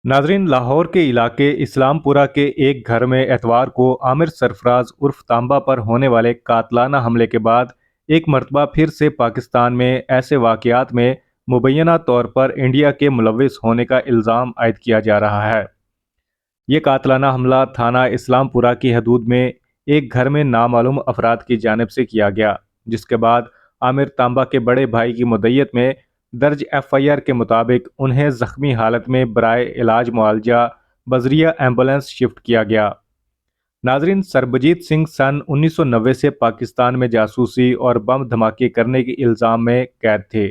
नाजरीन, लाहौर के इलाके इस्लामपुरा के एक घर में एतवार को आमिर सरफराज उर्फ तांबा पर होने वाले कातलाना हमले के बाद एक मरतबा फिर से पाकिस्तान में ऐसे वाक़यात में मुबैना तौर पर इंडिया के मुलविस होने का इल्ज़ाम आयद किया जा रहा है। ये कातलाना हमला थाना इस्लामपुरा की हदूद में एक घर में नामालूम अफराद की जानिब से किया गया, जिसके बाद आमिर तांबा के बड़े भाई की मुद्दत में दर्ज FIR के मुताबिक उन्हें ज़ख्मी हालत में बराए इलाज मुआलजा बजरिया एम्बुलेंस शिफ्ट किया गया। नाजरीन, सरबजीत सिंह सन 1990 से पाकिस्तान में जासूसी और बम धमाके करने के इल्ज़ाम में कैद थे,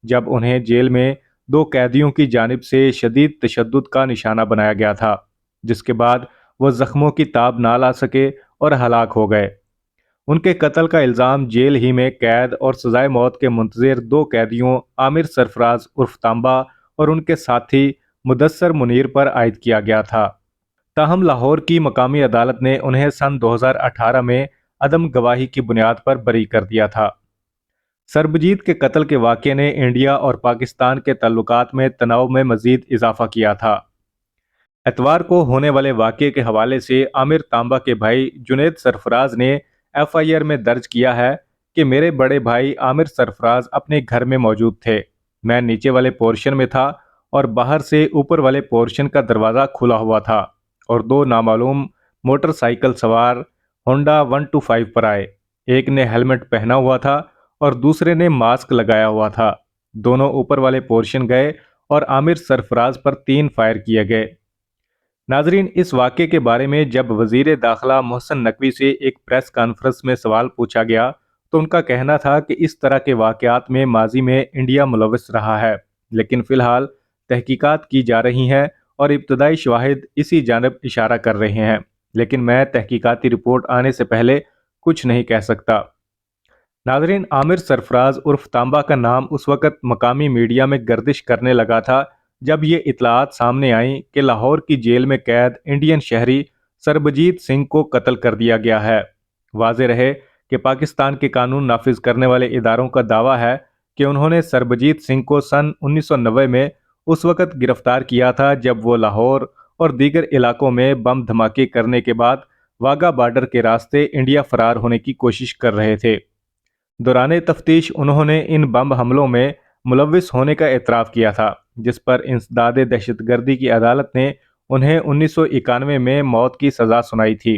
जब उन्हें जेल में दो कैदियों की जानिब से शदीद तशद्दुद का निशाना बनाया गया था, जिसके बाद वह ज़ख्मों की ताब ना ला सके और हलाक हो गए। उनके कत्ल का इल्ज़ाम जेल ही में कैद और सजाए मौत के मुंतज़िर दो कैदियों आमिर सरफराज उर्फ तांबा और उनके साथी मुदस्सर मुनीर पर आयद किया गया था। ताहम लाहौर की मकामी अदालत ने उन्हें सन 2018 में अदम गवाही की बुनियाद पर बरी कर दिया था। सरबजीत के कत्ल के वाक़े ने इंडिया और पाकिस्तान के तल्लुकात में तनाव में मज़ीद इजाफा किया था। एतवार को होने वाले वाक़े के हवाले से आमिर तांबा के भाई जुनैद सरफराज ने FIR में दर्ज किया है कि मेरे बड़े भाई आमिर सरफराज अपने घर में मौजूद थे। मैं नीचे वाले पोर्शन में था और बाहर से ऊपर वाले पोर्शन का दरवाज़ा खुला हुआ था और दो नामालूम मोटरसाइकिल सवार होंडा 125 पर आए। एक ने हेलमेट पहना हुआ था और दूसरे ने मास्क लगाया हुआ था। दोनों ऊपर वाले पोर्शन गए और आमिर सरफराज पर 3 फायर किए गए। नाजरीन, इस वाक़े के बारे में जब वज़ीर दाखिला मोहसिन नकवी से एक प्रेस कॉन्फ्रेंस में सवाल पूछा गया तो उनका कहना था कि इस तरह के वाक़यात में माजी में इंडिया मुलविस रहा है, लेकिन फ़िलहाल तहकीकात की जा रही हैं और इब्तदाई शवाहिद इसी जानब इशारा कर रहे हैं, लेकिन मैं तहकीकाती रिपोर्ट आने से पहले कुछ नहीं कह सकता। नाजरीन, आमिर सरफराज उर्फ तांबा का नाम उस वक़्त मकामी मीडिया में गर्दिश करने लगा था जब ये इतलात सामने आई कि लाहौर की जेल में कैद इंडियन शहरी सरबजीत सिंह को कत्ल कर दिया गया है। वाज़ेह रहे कि पाकिस्तान के कानून नाफिज करने वाले इदारों का दावा है कि उन्होंने सरबजीत सिंह को सन 1990 में उस वक़्त गिरफ्तार किया था जब वो लाहौर और दीगर इलाकों में बम धमाके करने के बाद वाघा बॉर्डर के रास्ते इंडिया फरार होने की कोशिश कर रहे थे। दौरान तफ्तीश उन्होंने इन बम हमलों में मुलविस होने का एतराफ़ किया था, जिस पर इंसदाद दहशतगर्दी की अदालत ने उन्हें 1991 में मौत की सज़ा सुनाई थी।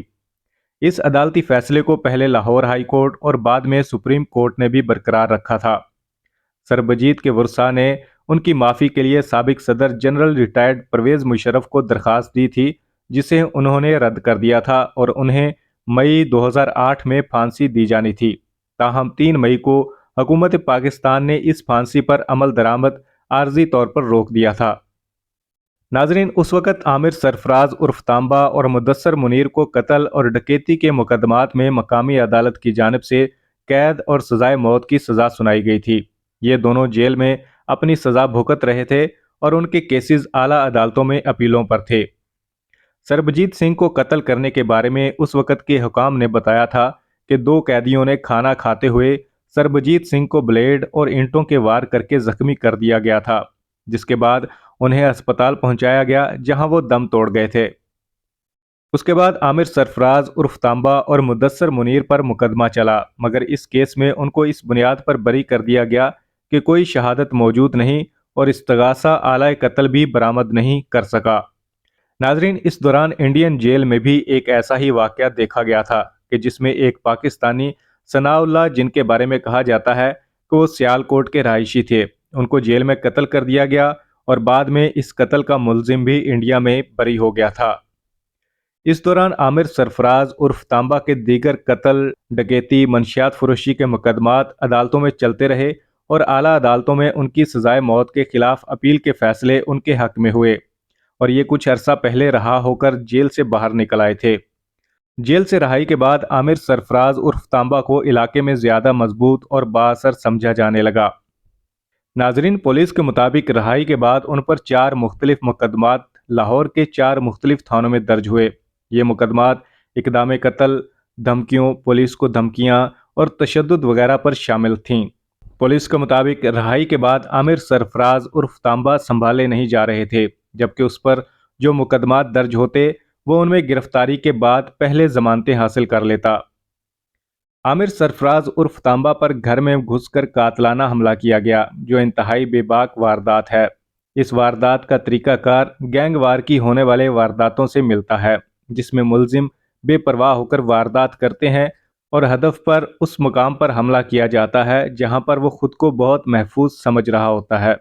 इस अदालती फैसले को पहले लाहौर हाई कोर्ट और बाद में सुप्रीम कोर्ट ने भी बरकरार रखा था। सरबजीत के वर्सा ने उनकी माफ़ी के लिए साबिक सदर जनरल रिटायर्ड परवेज़ मुशर्रफ को दरख्वास्त दी थी, जिसे उन्होंने रद्द कर दिया था और उन्हें मई 2008 में फांसी दी जानी थी। ताहम 3 मई को हुकूमत पाकिस्तान ने इस फांसी पर अमल दरामद आर्जी तौर पर रोक दिया था। नाजरीन, उस वक़्त आमिर सरफराज उर्फ तांबा और मुदस्सर मुनीर को कत्ल और डकैती के मुकदमात में मकामी अदालत की जानिब से कैद और सजाए मौत की सज़ा सुनाई गई थी। ये दोनों जेल में अपनी सज़ा भुगत रहे थे और उनके केसेस आला अदालतों में अपीलों पर थे। सरबजीत सिंह को कत्ल करने के बारे में उस वक़्त के हुकाम ने बताया था कि दो कैदियों ने खाना खाते हुए सरबजीत सिंह को ब्लेड और ईंटों के वार करके जख्मी कर दिया गया था, जिसके बाद उन्हें अस्पताल पहुंचाया गया जहां वो दम तोड़ गए थे। उसके बाद आमिर सरफराज उर्फ तांबा और मुदस्सर मुनीर पर मुकदमा चला, मगर इस केस में उनको इस बुनियाद पर बरी कर दिया गया कि कोई शहादत मौजूद नहीं और इस्तगासा आला कत्ल भी बरामद नहीं कर सका। नाजरीन, इस दौरान इंडियन जेल में भी एक ऐसा ही वाक़या देखा गया था कि जिसमें एक पाकिस्तानी सनाउल्लाह, जिनके बारे में कहा जाता है कि वो सियालकोट के रहायशी थे, उनको जेल में कत्ल कर दिया गया और बाद में इस कत्ल का मुलजिम भी इंडिया में बरी हो गया था। इस दौरान आमिर सरफराज उर्फ तांबा के दीगर कत्ल, डकैती, मनशियात फरोशी के मुकदमात अदालतों में चलते रहे और आला अदालतों में उनकी सजाए मौत के खिलाफ अपील के फैसले उनके हक में हुए और ये कुछ अरसा पहले रहा होकर जेल से बाहर निकल आए थे। जेल से रहाई के बाद आमिर सरफराज उर्फ तांबा को इलाके में ज्यादा मजबूत और बाअसर समझा जाने लगा। नाजरीन, पुलिस के मुताबिक रहाई के बाद उन पर 4 मुख्तलिफ मुकदमात लाहौर के 4 मुख्तलिफ थानों में दर्ज हुए। ये मुकदमात इकदाम कत्ल, धमकियों, पुलिस को धमकियां और तशद्दुद वगैरह पर शामिल थीं। पुलिस के मुताबिक रहाई के बाद आमिर सरफराज उर्फ तांबा संभाले नहीं जा रहे थे, जबकि उस पर जो मुकदमात दर्ज होते वो उनमें गिरफ्तारी के बाद पहले जमानतें हासिल कर लेता। आमिर सरफराज उर्फ तांबा पर घर में घुसकर कातलाना हमला किया गया, जो इंतहाई बेबाक वारदात है। इस वारदात का तरीकाकार गैंगवार की होने वाले वारदातों से मिलता है, जिसमें मुलजिम बेपरवाह होकर वारदात करते हैं और हदफ पर उस मुकाम पर हमला किया जाता है जहां पर वो खुद को बहुत महफूज समझ रहा होता है।